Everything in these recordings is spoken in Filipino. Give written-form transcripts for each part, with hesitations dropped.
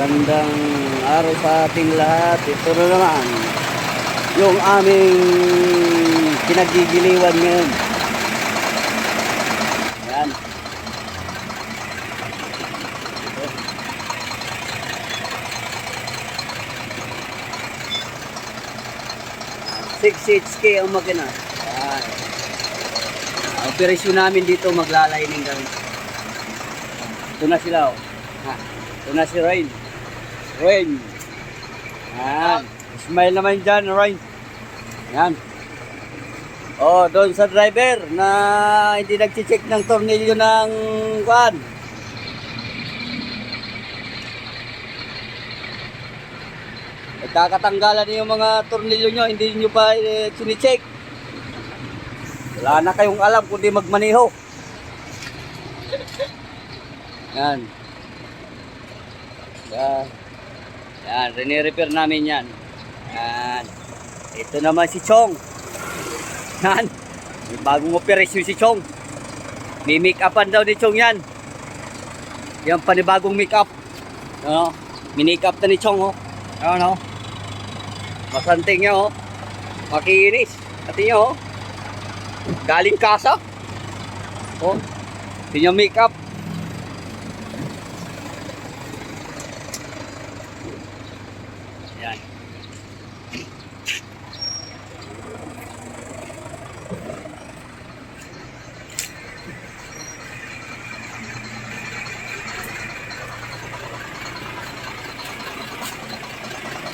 Magandang araw sa ating lahat. Ito na naman yung aming pinagigiliwan ngayon. Yan. Ito. 6 HK ang makina. Yan. Ang operasyon namin dito, maglalining kami. Ito na sila. Oh. Ha. Ito na si Rain. Rain. Yan. Smile naman dyan, Rain. Yan. Oh, doon sa driver na hindi nag-check ng tornilyo ng kuan. Nagkakatanggalan niyo yung mga tornilyo nyo, hindi nyo pa sinicheck. Wala na kayong alam kundi magmaneho. Yan. Yan. Yan, rene-repair namin yan. Yan. Ito naman si Chong. Yan. May bagong operasyon si Chong. May make-upan daw ni Chong yan. Yan panibagong make-up. Ano? Minake-up na ni Chong, oh. Ano? Masanting niya, oh. Makinis. Ati niya, oh. Galing kasa. Oh. Ito niya make-up. Yan.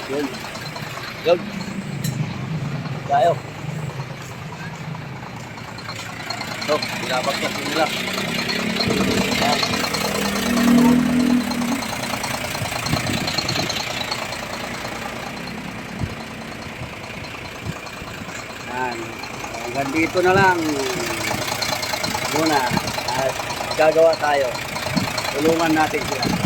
Yun. Yun. Tayo. Ito, binabagsak nila. Yan. Yan. Hanggang dito na lang muna at gagawa tayo. Tulungan natin sila.